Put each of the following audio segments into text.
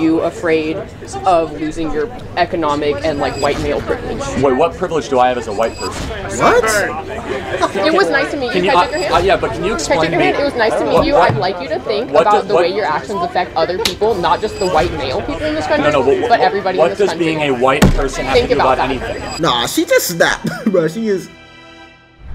you afraid of losing your economic and like white male privilege? Wait, what privilege do I have as a white person? What? It was nice to meet you. Can I shake your hand? Yeah, but can you explain to me? It was nice to meet you. I'd like you to think about the way your actions affect other people, not just the white male people in this country, but everybody in this country. What does being a white person have to do about anything? Nah, she just snapped, bro. She is.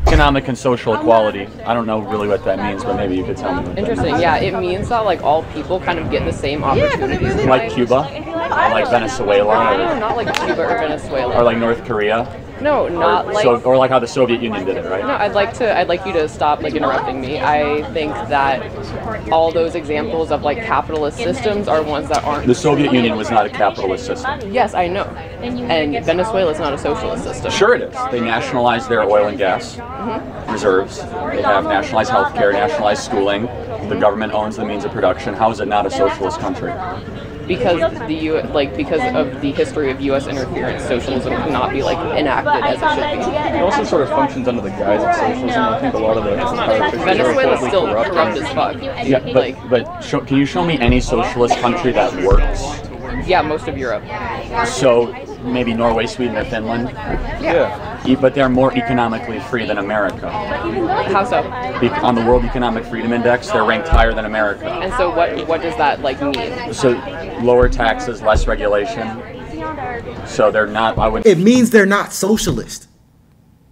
Economic and social equality. I don't know really what that means, but maybe you could tell me. Interesting. Yeah, it means that like all people kind of get the same opportunities. Like Cuba, or like Venezuela, No, not like Cuba or Venezuela. or like North Korea. No, not like. Or like how the Soviet Union did it, right? No, I'd like you to stop like interrupting me. I think that all those examples of like capitalist systems are ones that aren't. The Soviet Union was not a capitalist system. Yes, I know. And Venezuela is not a socialist system. Sure it is. They nationalized their oil and gas reserves. They have nationalized healthcare, nationalized schooling. The government owns the means of production. How is it not a socialist country? Because because of the history of U.S. interference, socialism cannot be like enacted as it should be. It also sort of functions under the guise of socialism. I think a lot of the Venezuela is still corrupt as fuck. Yeah, but can you show me any socialist country that works? Yeah, most of Europe. So maybe Norway, Sweden, or Finland. Yeah. But they're more economically free than America. How so? On the World Economic Freedom Index, they're ranked higher than America. And so what does that like mean? So lower taxes, less regulation. So they're not. It means they're not socialist.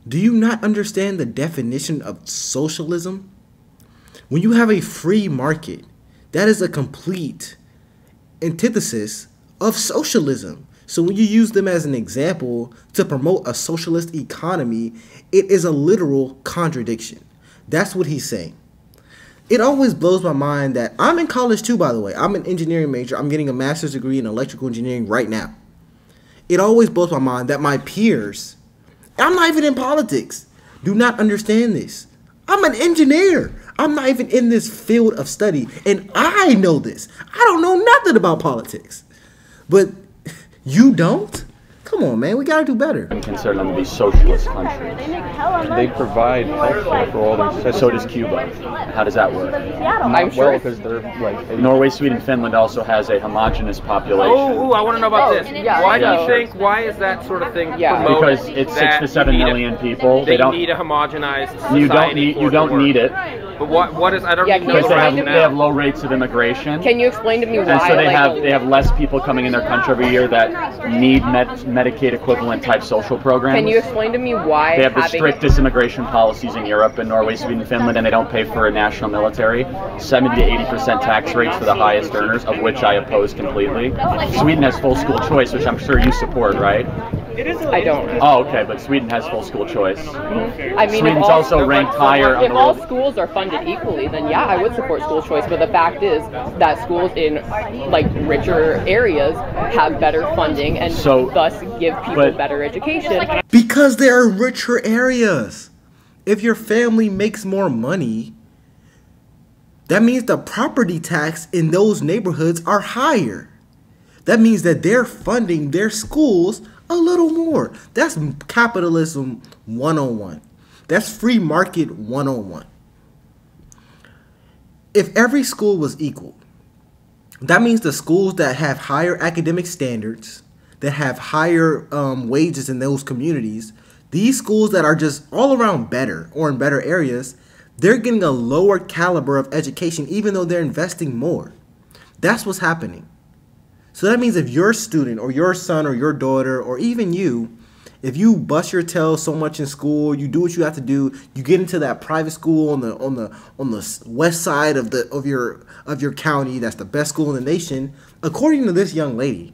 Do you not understand the definition of socialism? When you have a free market, that is a complete antithesis of socialism. So when you use them as an example to promote a socialist economy, it is a literal contradiction. That's what he's saying. It always blows my mind that I'm in college too, by the way. I'm an engineering major. I'm getting a master's degree in electrical engineering right now. It always blows my mind that my peers, I'm not even in politics, do not understand this. I'm an engineer. I'm not even in this field of study, and I know this. I don't know nothing about politics. But you don't? Come on, man. We gotta do better. I consider them to be socialist countries. They provide healthcare for all their citizens. So does Cuba. How does that work? Not well, because they're like Norway, Sweden, Finland also has a homogenous population. Oh, I want to know about this. Yeah, Why do you think? Why is that sort of thing promoted? Because it's 6 to 7 million people. They don't need a homogenized society. You don't need it. But what is? I don't even know Because the they rationale. have low rates of immigration. Can you explain to me why? And so they have less people coming in their country every year that need Medicaid equivalent type social programs. Can you explain to me why? They have the strictest immigration policies in Europe, in Norway, Sweden, Finland, and they don't pay for a national military. 70 to 80% tax rates for the highest earners, of which I oppose completely. Sweden has full school choice, which I'm sure you support, right? I don't. Oh, okay, but Sweden has full school choice. I mean, Sweden's also ranked higher on if the all world. schools are funded equally, then yeah, I would support school choice. But the fact is that schools in like richer areas have better funding and thus give people better education. Because there are richer areas. If your family makes more money, that means the property tax in those neighborhoods are higher. That means that they're funding their schools a little more. That's capitalism 101. That's free market 101. If every school was equal, that means the schools that have higher academic standards, that have higher wages in those communities, these schools that are just all around better or in better areas, they're getting a lower caliber of education even though they're investing more. That's what's happening. So that means if your student or your son or your daughter or even you, if you bust your tail so much in school, you do what you have to do, you get into that private school on the west side of your county, that's the best school in the nation, according to this young lady,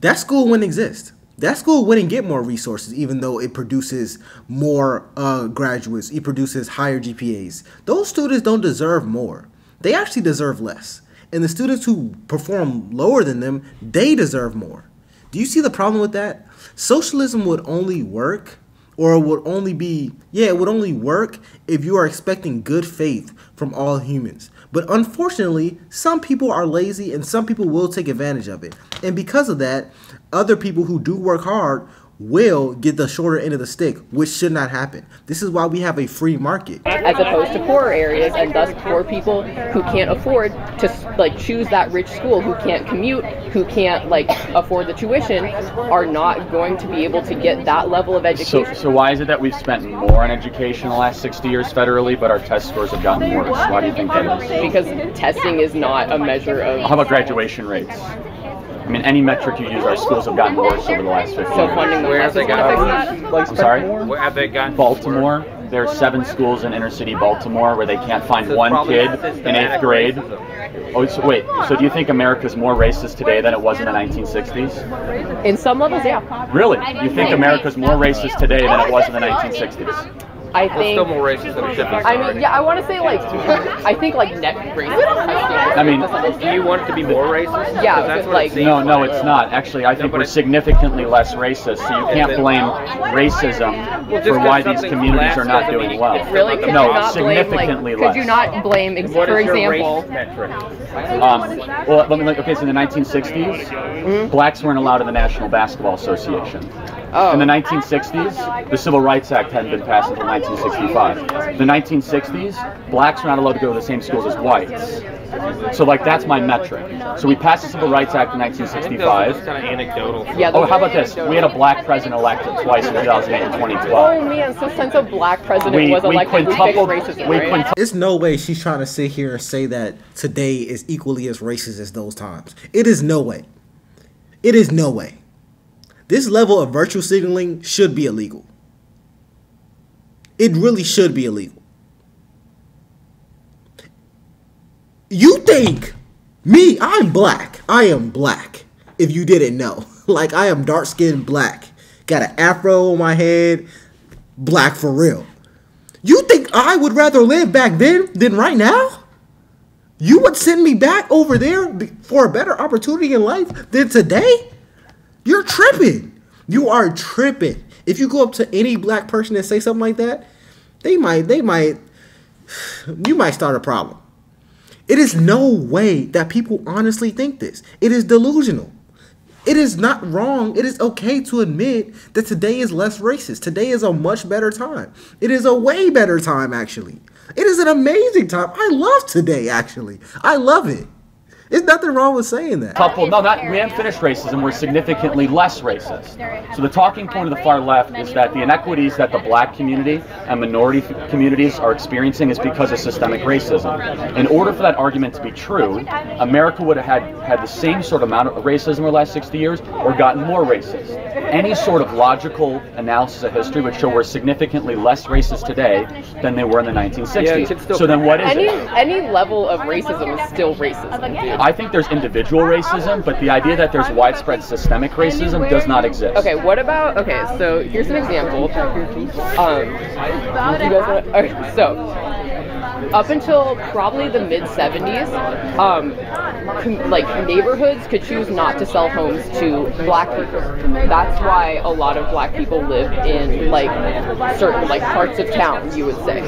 that school wouldn't exist. That school wouldn't get more resources even though it produces more graduates, it produces higher GPAs. Those students don't deserve more. They actually deserve less. And the students who perform lower than them, they deserve more. Do you see the problem with that? Socialism would only work, or it would only be, it would only work if you are expecting good faith from all humans. But unfortunately, some people are lazy and some people will take advantage of it. And because of that, other people who do work hard will get the shorter end of the stick, which should not happen. This is why we have a free market. As opposed to poorer areas, and thus poor people who can't afford to like choose that rich school, who can't commute, who can't like afford the tuition, are not going to be able to get that level of education. So why is it that we've spent more on education in the last 60 years federally, but our test scores have gotten worse? Why do you think that is? Because testing is not a measure of... How about graduation rates? I mean, any metric you use, our schools have gotten worse over the last 15 years. Where have they gotten worse? I'm sorry? Where have they gotten Baltimore. There are 7 schools in inner city Baltimore where they can't find one kid in 8th grade. Oh, so wait, so do you think America's more racist today than it was in the 1960s? In some levels, yeah. Really? You think America's more racist today than it was in the 1960s? I think still more racist than it should be. I mean, yeah, I want to say like, I think like net racist testing. I mean, do you want it to be more racist? Yeah, that's what like it seems no, like. it's not. Actually, I think we're significantly less racist, so you can't blame racism for why these communities are not doing well. Really? Could No, you not blame, significantly like, less. could you not blame, What for is your example, race metric? Well, let me okay, so in the 1960s, blacks weren't allowed in the National Basketball Association. In the 1960s, the Civil Rights Act hadn't been passed until 1965. In the 1960s, blacks were not allowed to go to the same schools as whites. So, like, that's my metric. So we passed the Civil Rights Act in 1965. Kind of anecdotal. Yeah, Oh, how about this? We had a black president elected twice in 2008 and 2012. Oh man, so since a black president was elected, we fixed racism, right? There's no way she's trying to sit here and say that today is equally as racist as those times. It is no way. It is no way. This level of virtue signaling should be illegal. It really should be illegal. You think me, I'm black. I am black. If you didn't know. Like, I am dark-skinned black. Got an afro on my head. Black for real. You think I would rather live back then than right now? You would send me back over there for a better opportunity in life than today? You're tripping. You are tripping. If you go up to any black person and say something like that, you might start a problem. It is no way that people honestly think this. It is delusional. It is not wrong. It is okay to admit that today is less racist. Today is a much better time. It is a way better time, actually. It is an amazing time. I love today, actually. I love it. There's nothing wrong with saying that. We haven't finished racism. We're significantly less racist. So the talking point of the far left is that the inequities that the black community and minority communities are experiencing is because of systemic racism. In order for that argument to be true, America would have had the same sort of amount of racism over the last 60 years or gotten more racist. Any sort of logical analysis of history would show we're significantly less racist today than they were in the 1960s. Yeah, so then what is it? Any level of racism is still racism, dude. I think there's individual racism, but the idea that there's widespread systemic racism does not exist. Okay, what about, okay, so here's an example. You guys want to, okay, so up until probably the mid-70s, like neighborhoods could choose not to sell homes to black people. That's why a lot of black people live in like certain like parts of town, you would say.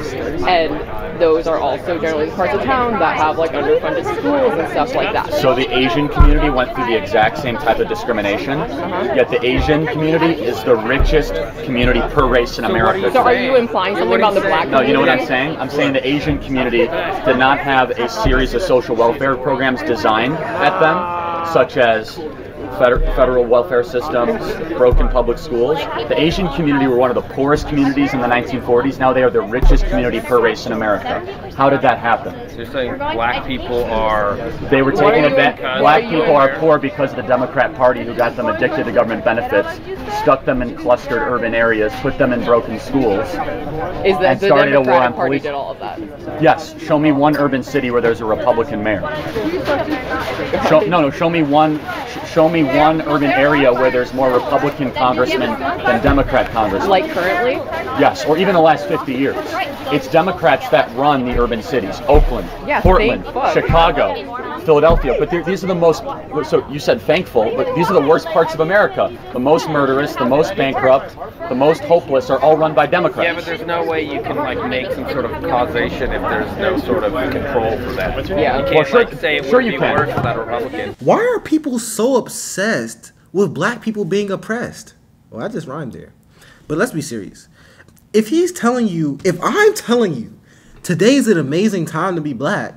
And those are also generally parts of town that have like underfunded schools and stuff like that. So the Asian community went through the exact same type of discrimination, yet the Asian community is the richest community per race in America. So are you implying something about the black community? No, you know what I'm saying? I'm saying the Asian community did not have a series of social welfare programs designed at them, such as federal welfare systems, broken public schools. The Asian community were one of the poorest communities in the 1940s. Now they are the richest community per race in America. How did that happen? So you're saying black people are... They were taking advantage. Black people are poor because of the Democrat Party, who got them addicted to government benefits, stuck them in clustered urban areas, put them in broken schools, Is that the started a war Democratic on Party police. did all of that? Yes, show me one urban city where there's a Republican mayor. Show me one urban area where there's more Republican congressmen than Democrat congressmen. Like currently? Yes, or even the last 50 years. It's Democrats that run the urban cities. Oakland, Yeah, Portland, thank fuck. Chicago, Philadelphia. But these are the most, so you said thankful, but these are the worst parts of America. The most murderous, the most bankrupt, the most hopeless are all run by Democrats. Yeah, but there's no way you can like make some sort of causation if there's no sort of control for that. Yeah. You can't like say it sure would you be can. worse without a Republican. Why are people so obsessed with black people being oppressed? Well, I just rhymed there. But let's be serious. If I'm telling you, today's an amazing time to be black.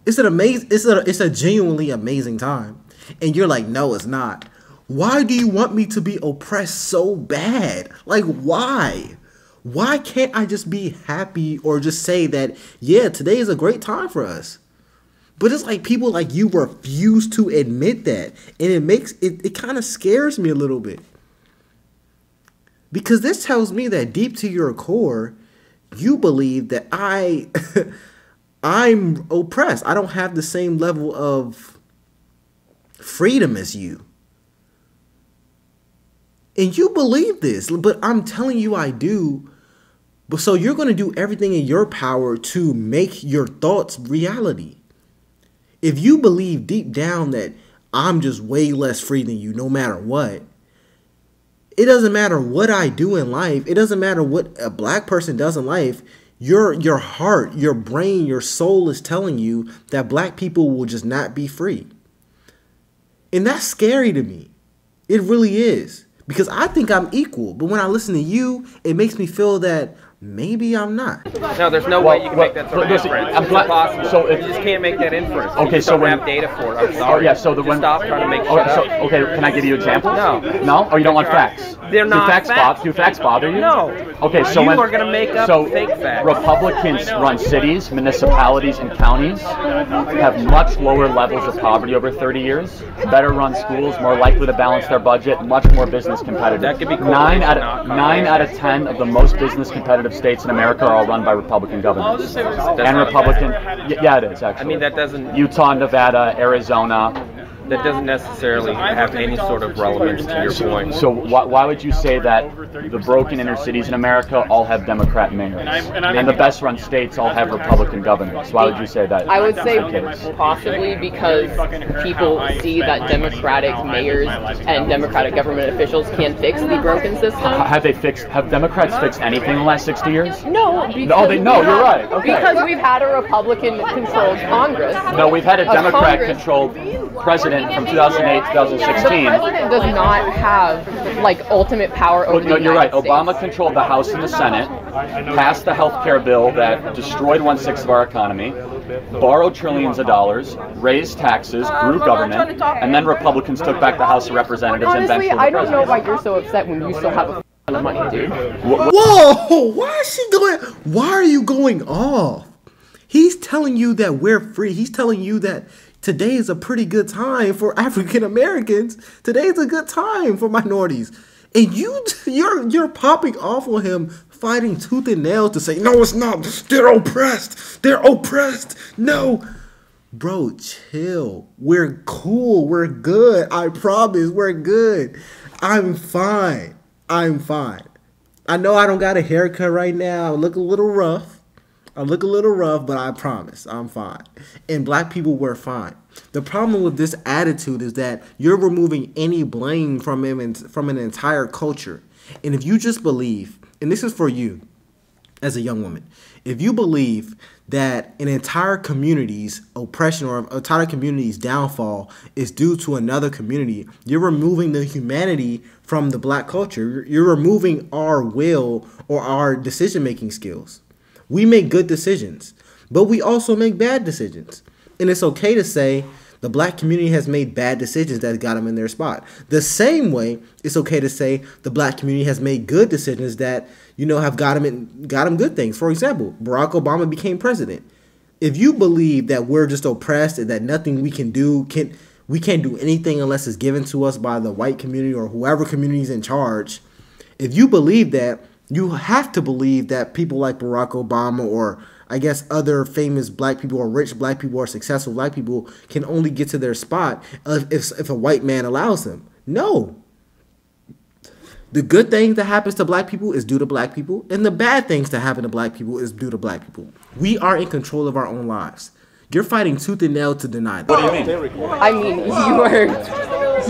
It's a genuinely amazing time. And you're like, no, it's not. Why do you want me to be oppressed so bad? Like, why? Why can't I just be happy or just say that, yeah, today is a great time for us? But it's like people like you refuse to admit that. And it kind of scares me a little bit. Because this tells me that deep to your core, you believe that I'm oppressed. I don't have the same level of freedom as you. And you believe this, but I'm telling you I do. But so you're going to do everything in your power to make your thoughts reality. If you believe deep down that I'm just way less free than you no matter what, it doesn't matter what I do in life. It doesn't matter what a black person does in life. Your heart, your brain, your soul is telling you that black people will just not be free. And that's scary to me. It really is. Because I think I'm equal. But when I listen to you, it makes me feel that maybe I'm not. No, there's no way you can make that sort of inference. It's impossible. So you just can't make that inference. Okay, so when have data for it. I'm sorry. Yeah, so just stop trying to make shit up. Okay, can I give you examples? No. No? Oh, you don't want facts? They're not facts. Do facts bother you? No. Okay, so you are going to make up fake facts. Republicans run cities, municipalities, and counties, have much lower levels of poverty over 30 years, better run schools, more likely to balance their budget, much more business competitive. That could be cool. 9 out of 10 of the most business competitive states in America are all run by Republican governors. And Republican, yeah, it is actually. I mean, that doesn't. Utah, Nevada, Arizona. That doesn't necessarily have any sort of relevance to your point. So why would you say that the broken inner cities in America all have Democrat mayors, and the best run states all have Republican governors? Why would you say that? I would say possibly because people see that Democratic mayors and Democratic government officials can fix the broken system. Have Democrats fixed anything in the last 60 years? No. You're right. Okay. Because we've had a Republican-controlled Congress. No, we've had a Democrat-controlled president from 2008 to 2016. The president does not have ultimate power over the United You're right. States. Obama controlled the House and the Senate, passed the health care bill that destroyed 1/6 of our economy, borrowed trillions of dollars, raised taxes, grew government, and then Republicans took back the House of Representatives and Honestly, eventually I don't know why you're so upset when you still have a ton of money, dude. Whoa! Why are you going off? He's telling you that we're free. He's telling you that today is a pretty good time for African Americans. Today is a good time for minorities. And you're popping off on him, fighting tooth and nail to say, no, it's not. They're oppressed. They're oppressed. No. Bro, chill. We're cool. We're good. I promise. We're good. I'm fine. I know I don't got a haircut right now. I look a little rough. But I promise I'm fine. And black people were fine. The problem with this attitude is that you're removing any blame from an entire culture. And if you just believe, and this is for you as a young woman, if you believe that an entire community's oppression or an entire community's downfall is due to another community, you're removing the humanity from the black culture. You're removing our will or our decision-making skills. We make good decisions, but we also make bad decisions. And it's okay to say the black community has made bad decisions that got them in their spot. The same way it's okay to say the black community has made good decisions that, have got them good things. For example, Barack Obama became president. If you believe that we're just oppressed and that nothing we can do, we can't do anything unless it's given to us by the white community or whoever community is in charge, if you believe that, you have to believe that people like Barack Obama or I guess other famous black people or rich black people or successful black people can only get to their spot if a white man allows them. No. The good things that happens to black people is due to black people, and the bad things that happen to black people is due to black people. We are in control of our own lives. You're fighting tooth and nail to deny that. What do you mean? I mean,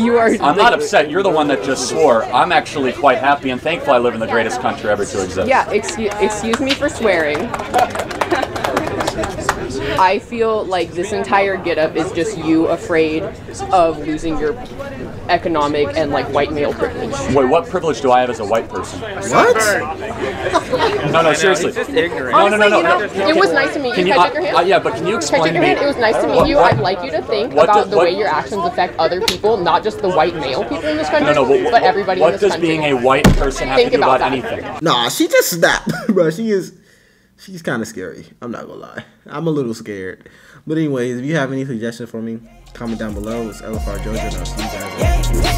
you are. I'm not upset. You're the one that just swore. I'm actually quite happy and thankful I live in the greatest country ever to exist. Yeah, excuse me for swearing. I feel like this entire get-up is just you afraid of losing your economic and like white male privilege. Wait, what privilege do I have as a white person? What? No, seriously. He's just ignorant. Honestly, no. you know, it was nice to meet you. Can I shake your hand? Yeah, but can you Can I explain shake to your me? hand? It was nice to meet you. I'd like you to think about the way your actions affect other people, not just the white male people in this country, but everybody in this country. What does being a white person have to do about anything? Nah, she just snapped, bro. She's kind of scary. I'm not gonna lie. I'm a little scared. But anyways, if you have any suggestions for me, comment down below. It's LFR Georgia, and I'll see you guys later.